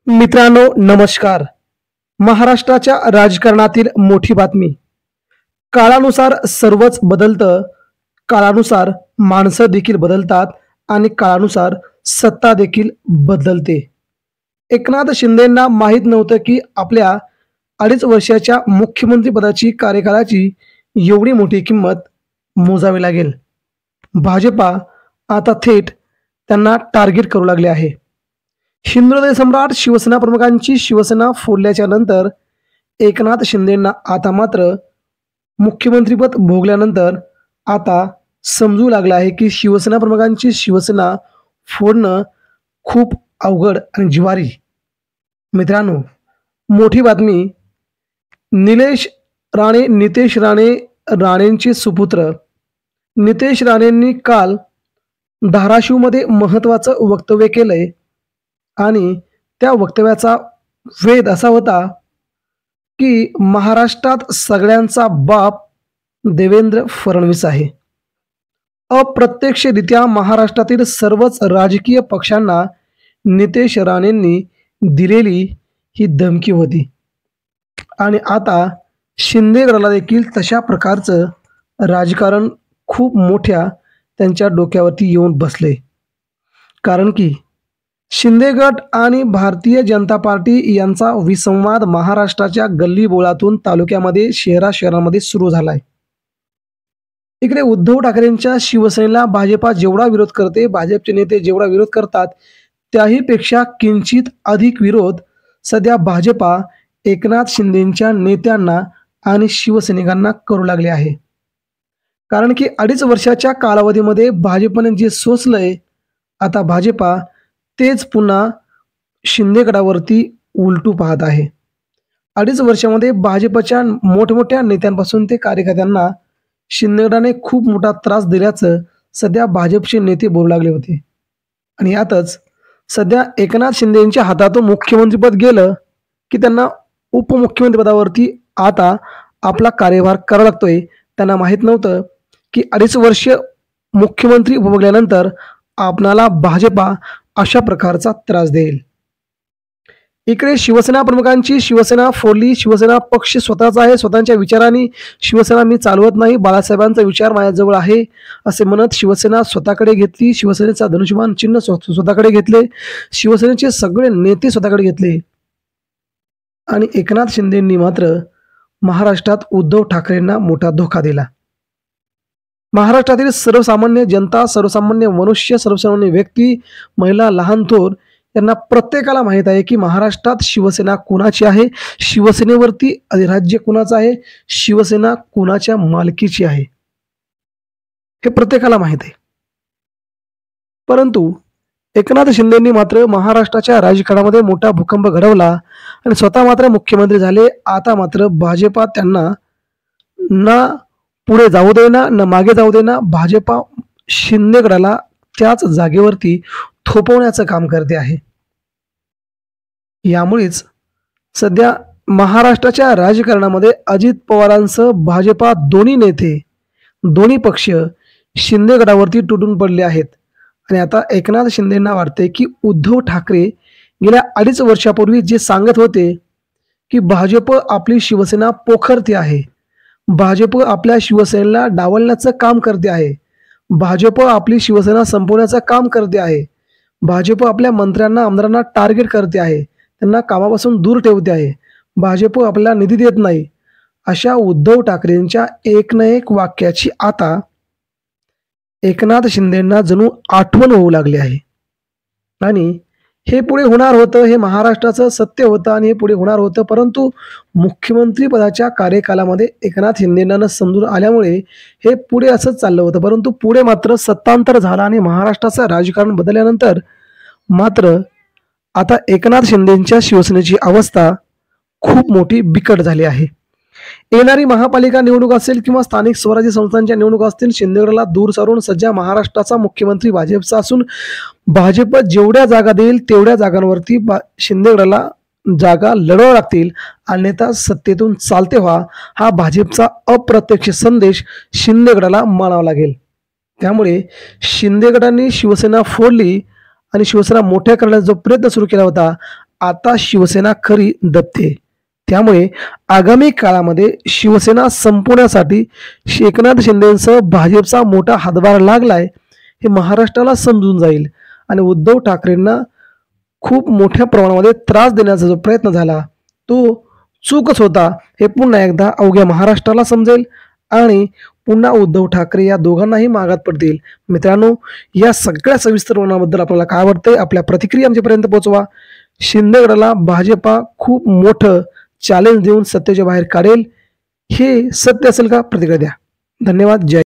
मित्रांनो नमस्कार. महाराष्ट्राच्या राजकारणातील मोठी बातमी. काळानुसार सर्वच बदलतं, काळानुसार माणसं देखील बदलतात आणि काळानुसार सत्ता देखील बदलते. एकनाथ शिंदेंना माहीत नव्हतं की आपल्या 2.5 वर्षाच्या मुख्यमंत्रीपदाची कार्यकालाची एवढी मोठी किंमत मोजावी लागेल. भाजपा आता थेट त्यांना टार्गेट करू लागले आहे. हिंदुहृदय सम्राट शिवसेना प्रमुखांची शिवसेना फोडल्याच्या नंतर एकनाथ शिंदेंना आता मात्र मुख्यमंत्रीपद भोगल्यानंतर आता समजू लागलं आहे की शिवसेना प्रमुखांची शिवसेना फोडणं खूप अवघड आणि जिव्हारी. मित्रांनो, मोठी बातमी. नितेश राणेंचे सुपुत्र नितेश राणेंनी काल धाराशिवमध्ये महत्त्वाचं वक्तव्य केलंय आणि त्या वक्तव्याचा वेध असा होता की महाराष्ट्रात सगळ्यांचा बाप देवेंद्र फडणवीस आहे. अप्रत्यक्षरित्या महाराष्ट्रातील सर्वच राजकीय पक्षांना नितेश राणेंनी दिलेली ही धमकी होती आणि आता शिंदे गटाला देखील तशा प्रकारचं राजकारण खूप मोठ्या त्यांच्या डोक्यावरती येऊन बसले. कारण की शिंदे गट आणि भारतीय जनता पार्टी यांचा विसंवाद महाराष्ट्राच्या गल्लीबोळातून तालुक्यामध्ये शहरामध्ये सुरू झालाय. इकडे उद्धव ठाकरेंच्या शिवसेनेला भाजपा जेवढा विरोध करते, भाजपचे नेते जेवढा विरोध करतात त्याही पेक्षा किंचित अधिक विरोध सध्या भाजपा एकनाथ शिंदेंच्या नेत्यांना आणि शिवसैनिकांना करू लागले आहे. कारण की 2.5 वर्षाच्या कालावधीमध्ये भाजपने जे सोसलंय, आता भाजपा तेच पुन्हा शिंदे गटावरती उलटू पाहत आहे. 2.5 वर्षामध्ये भाजपच्या मोठमोठ्या नेत्यांपासून ते कार्यकर्त्यांना शिंदे गटाने खूप मोठा त्रास दिल्याचं सध्या भाजपचे नेते बोलू लागले होते. आणि यातच सध्या एकनाथ शिंदेंच्या हातातून मुख्यमंत्रीपद गेलं की त्यांना उपमुख्यमंत्रीपदावरती आता आपला कार्यभार करावा लागतोय. त्यांना माहीत नव्हतं की 2.5 वर्ष मुख्यमंत्री भोगल्यानंतर आपणाला भाजपा अशा प्रकारचा त्रास देईल. इकडे शिवसेना प्रमुखांची शिवसेना फोडली. शिवसेना पक्ष स्वतःचा आहे, स्वतःच्या विचारांनी शिवसेना मी चालवत नाही, बाळासाहेबांचा विचार माझ्याजवळ आहे असे म्हणत शिवसेना स्वतःकडे घेतली. शिवसेनेचा धनुष्यबाण चिन्ह स्वतःकडे घेतले. शिवसेनेचे सगळे नेते स्वतःकडे घेतले आणि एकनाथ शिंदेंनी मात्र महाराष्ट्रात उद्धव ठाकरेंना मोठा धोका दिला. महाराष्ट्रातील सर्वसामान्य जनता, सर्वसामान्य मनुष्य, सर्वसामान्य व्यक्ती, महिला, लहान थोर यांना प्रत्येकाला माहीत आहे की महाराष्ट्रात शिवसेना कुणाची आहे, शिवसेनेवरती अधिराज्य कुणाचं आहे, शिवसेना कुणाच्या मालकीची आहे, हे प्रत्येकाला माहीत आहे. परंतु एकनाथ शिंदेंनी मात्र महाराष्ट्राच्या राजकारणामध्ये मोठा भूकंप घडवला आणि स्वतः मात्र मुख्यमंत्री झाले. आता मात्र भाजपा त्यांना ना पुढे जाऊ देना न मागे जाऊ देना, भाजपा शिंदे गटाला त्याच जागेवरती थोपवण्याचं काम करते आहे. यामुळेच सध्या महाराष्ट्राच्या राजकारणामध्ये अजित पवारांसह भाजपा दोन्ही नेते, दोन्ही पक्ष शिंदे गटावरती तुटून पडले आहेत. आणि आता एकनाथ शिंदेंना वाटते की उद्धव ठाकरे गेल्या 2.5 वर्षापूर्वी जे सांगत होते की भाजप आपली शिवसेना पोखरते आहे, भाजप आपल्या शिवसेनेला डावलण्याचं काम करते आहे, भाजप आपली शिवसेना संपवण्याचं काम करते आहे, भाजप आपल्या मंत्र्यांना आमदारांना टार्गेट करते आहे, त्यांना कामापासून दूर ठेवते आहे, भाजप आपल्याला निधी देत नाही, अशा उद्धव ठाकरेंच्या एक ना एक वाक्याची आता एकनाथ शिंदेंना जणू आठवण होऊ लागली आहे. आणि हे पुढे होणार होतं, हे महाराष्ट्राचं सत्य होतं आणि हे पुढे होणार होतं. परंतु मुख्यमंत्री पदाच्या कार्यकालामध्ये एकनाथ शिंदेंना समजून आल्यामुळे हे पुढे असंच चाललं होतं. परंतु पुढे मात्र सत्तांतर झालं आणि महाराष्ट्राचं राजकारण बदलल्यानंतर मात्र आता एकनाथ शिंदेंच्या शिवसेनेची अवस्था खूप मोठी बिकट झाली आहे. येणारी महापालिका निवडणूक असेल किंवा स्थानिक स्वराज्य संस्थांच्या निवडणूक असतील, शिंदे गटाला दूर सारून सध्या महाराष्ट्राचा मुख्यमंत्री भाजपचा असून भाजप जेवढ्या जागा देईल तेवढ्या जागांवरती शिंदे गटाला जागा लढवाव्या लागतील. अन्यथा सत्तेतून चालते व्हा, हा भाजपचा अप्रत्यक्ष संदेश शिंदे गटाला मानावा लागेल. त्यामुळे शिंदे गटांनी शिवसेना फोडली आणि शिवसेना मोठ्या करण्याचा जो प्रयत्न सुरू केला होता, आता शिवसेना खरी दबते. त्यामुळे आगामी काळामध्ये शिवसेना संपवण्यासाठी एकनाथ शिंदेसह भाजपचा मोठा हातभार लागलाय हे महाराष्ट्राला समजून जाईल आणि उद्धव ठाकरेंना खूप मोठ्या प्रमाणामध्ये त्रास देण्याचा जो प्रयत्न झाला तो चूकच होता हे पुन्हा एकदा अवघ्या महाराष्ट्राला समजेल आणि पुन्हा उद्धव ठाकरे या दोघांनाही मागात पडतील. मित्रांनो, या सगळ्या सविस्तर वर्णनाबद्दल आपल्याला काय वाटतंय आपल्या प्रतिक्रिया आमच्यापर्यंत पोहोचवा. शिंदेगडाला भाजपा खूप मोठं चॅलेंज देऊन सत्तेच्या बाहेर काढेल हे सत्य असेल का? प्रतिक्रिया द्या. धन्यवाद. जय